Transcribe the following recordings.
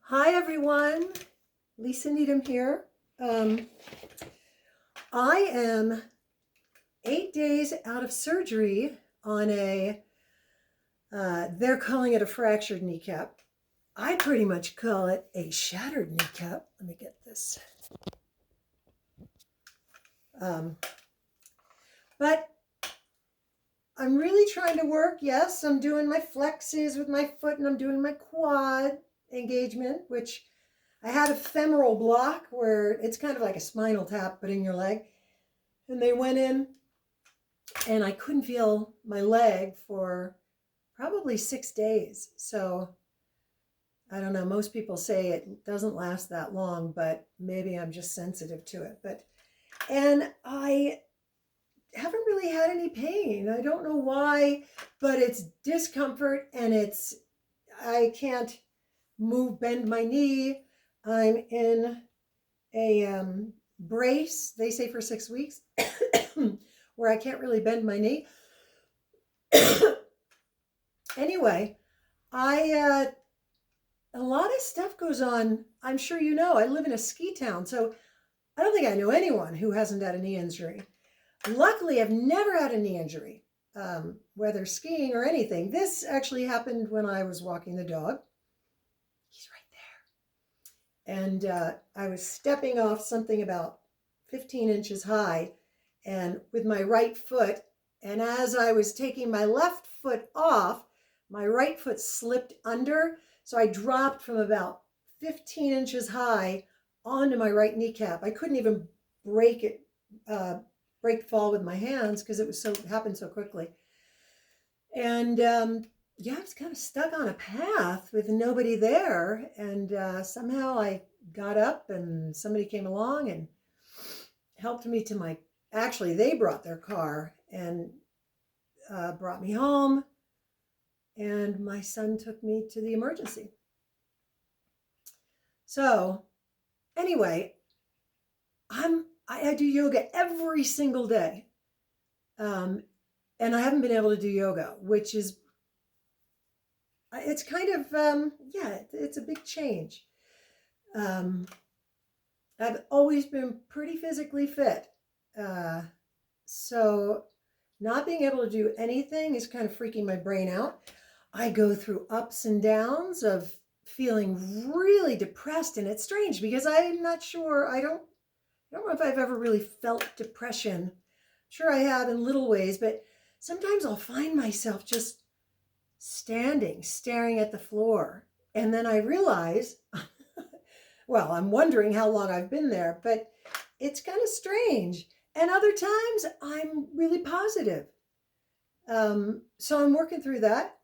Hi everyone, Lisa Needham here. I am 8 days out of surgery on they're calling it a fractured kneecap. I pretty much call it a shattered kneecap. Let me get this. But I'm really trying to work. Yes, I'm doing my flexes with my foot and I'm doing my quad engagement, which I had a femoral block where it's kind of like a spinal tap, but in your leg. And they went in and I couldn't feel my leg for probably 6 days. So I don't know. Most people say it doesn't last that long, but maybe I'm just sensitive to it. And I haven't really had any pain. I don't know why, but it's discomfort and I can't bend my knee. I'm in a brace, they say for 6 weeks, where I can't really bend my knee. Anyway, a lot of stuff goes on. I'm sure you know, I live in a ski town, so I don't think I know anyone who hasn't had a knee injury. Luckily, I've never had a knee injury, whether skiing or anything. This actually happened when I was walking the dog. He's right there. And I was stepping off something about 15 inches high and with my right foot. And as I was taking my left foot off, my right foot slipped under. So I dropped from about 15 inches high onto my right kneecap. I couldn't even break the fall with my hands because it happened so quickly. And yeah, I was kind of stuck on a path with nobody there. And somehow I got up and somebody came along and helped me to actually they brought their car and brought me home. And my son took me to the emergency. So anyway, I do yoga every single day. And I haven't been able to do yoga, which is, it's kind of, yeah, it's a big change. I've always been pretty physically fit. So not being able to do anything is kind of freaking my brain out. I go through ups and downs of feeling really depressed, and it's strange because I'm not sure, I don't know if I've ever really felt depression. I'm sure I have in little ways, but sometimes I'll find myself just staring at the floor. And then I realize, well, I'm wondering how long I've been there, but it's kind of strange. And other times I'm really positive. So I'm working through that.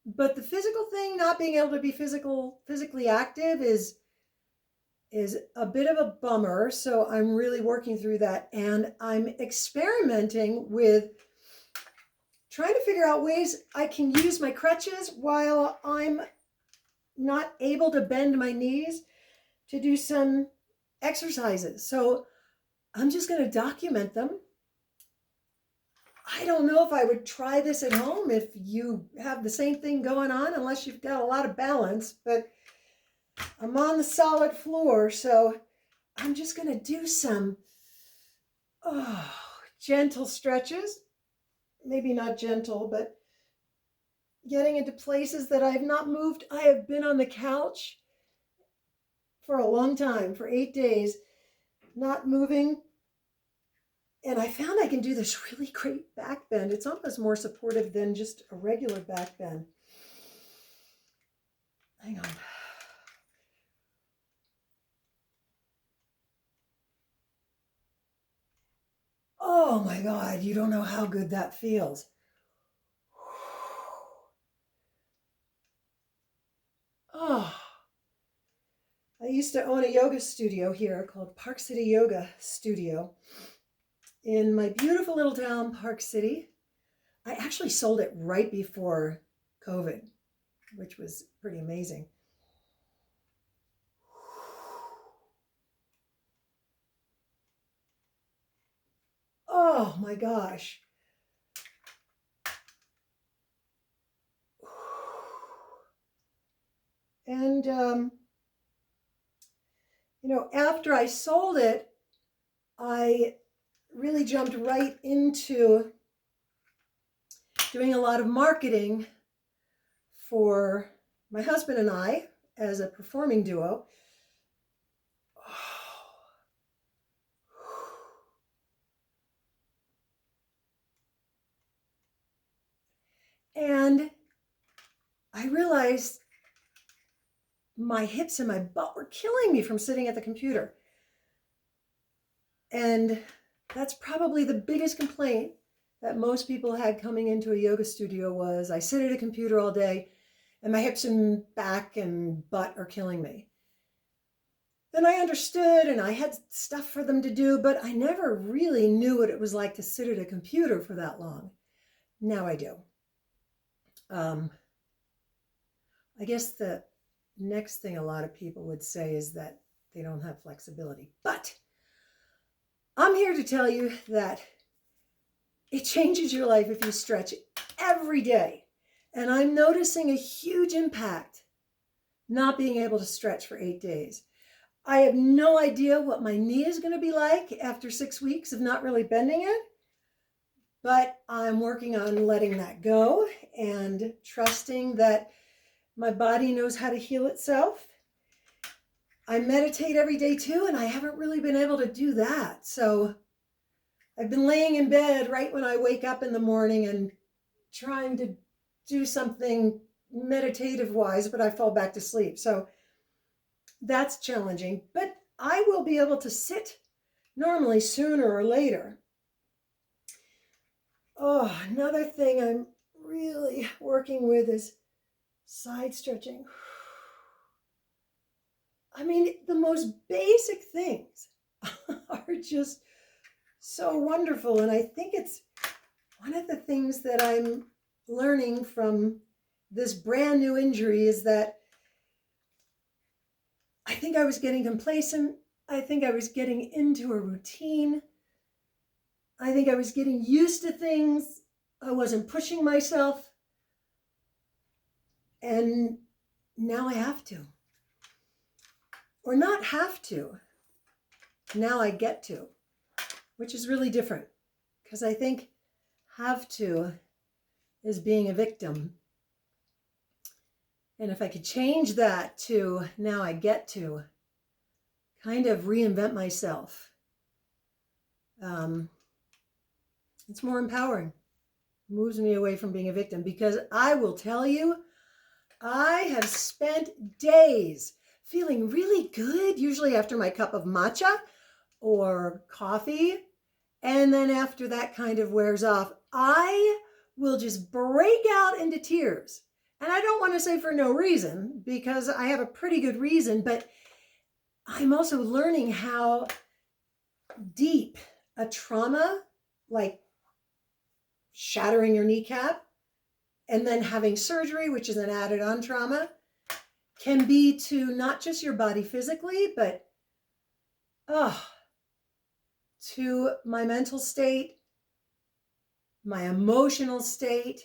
But the physical thing, not being able to be physically active is a bit of a bummer. So I'm really working through that. And I'm experimenting with trying to figure out ways I can use my crutches while I'm not able to bend my knees to do some exercises. So I'm just going to document them. I don't know if I would try this at home if you have the same thing going on, unless you've got a lot of balance, but I'm on the solid floor, so I'm just going to do some gentle stretches. Maybe not gentle, but getting into places that I've not moved. I have been on the couch for a long time, for 8 days, not moving. And I found I can do this really great back bend. It's almost more supportive than just a regular back bend. Hang on. Oh my God, you don't know how good that feels. Oh, I used to own a yoga studio here called Park City Yoga Studio in my beautiful little town, Park City. I actually sold it right before COVID, which was pretty amazing. Oh my gosh. And After I sold it, I really jumped right into doing a lot of marketing for my husband and I as a performing duo. And I realized my hips and my butt were killing me from sitting at the computer. And that's probably the biggest complaint that most people had coming into a yoga studio was I sit at a computer all day and my hips and back and butt are killing me. Then I understood and I had stuff for them to do, but I never really knew what it was like to sit at a computer for that long. Now I do. I guess the next thing a lot of people would say is that they don't have flexibility. But I'm here to tell you that it changes your life if you stretch every day. And I'm noticing a huge impact not being able to stretch for 8 days. I have no idea what my knee is going to be like after 6 weeks of not really bending it, but I'm working on letting that go and trusting that my body knows how to heal itself. I meditate every day too, and I haven't really been able to do that. So I've been laying in bed right when I wake up in the morning and trying to do something meditative wise, but I fall back to sleep. So that's challenging, but I will be able to sit normally sooner or later. Oh, another thing I'm really working with is side stretching. I mean, the most basic things are just so wonderful. And I think it's one of the things that I'm learning from this brand new injury is that I think I was getting complacent. I think I was getting into a routine. I think I was getting used to things. I wasn't pushing myself. And now I have to. Or not have to. Now I get to, which is really different. Because I think have to is being a victim. And if I could change that to now I get to, kind of reinvent myself, it's more empowering. It moves me away from being a victim, because I will tell you, I have spent days feeling really good, usually after my cup of matcha or coffee. And then after that kind of wears off, I will just break out into tears. And I don't want to say for no reason, because I have a pretty good reason, but I'm also learning how deep a trauma, like shattering your kneecap and then having surgery, which is an added on trauma, can be to not just your body physically, but to my mental state, my emotional state,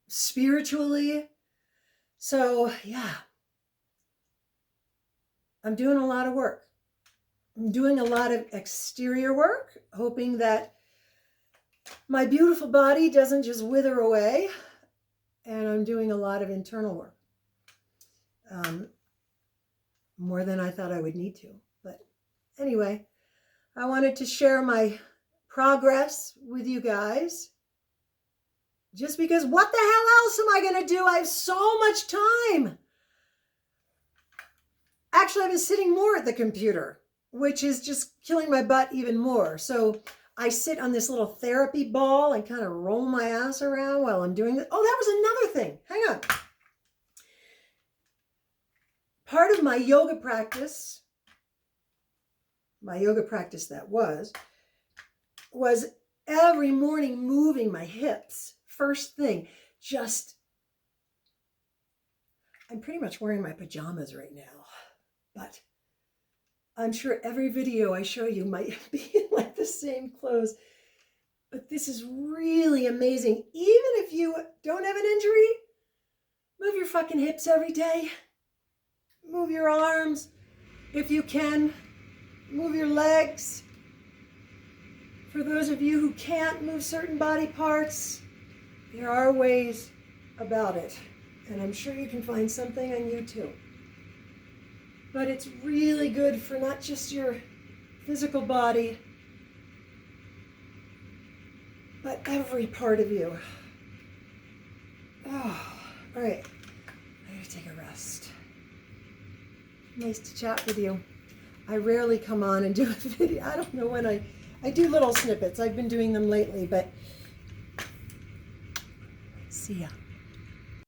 spiritually. So yeah, I'm doing a lot of work. I'm doing a lot of exterior work, hoping that my beautiful body doesn't just wither away. And I'm doing a lot of internal work. More than I thought I would need to. But anyway, I wanted to share my progress with you guys. Just because what the hell else am I going to do? I have so much time. Actually, I've been sitting more at the computer, which is just killing my butt even more. So I sit on this little therapy ball and kind of roll my ass around while I'm doing it. Oh, that was another thing. Hang on. Part of my yoga practice that was every morning moving my hips. First thing, I'm pretty much wearing my pajamas right now, but I'm sure every video I show you might be in like the same clothes. But this is really amazing. Even if you don't have an injury, move your fucking hips every day. Move your arms if you can. Move your legs. For those of you who can't move certain body parts, there are ways about it. And I'm sure you can find something on YouTube. But it's really good for not just your physical body, but every part of you. Oh, all right. I gotta take a rest. Nice to chat with you. I rarely come on and do a video. I don't know when I do little snippets. I've been doing them lately, but see ya.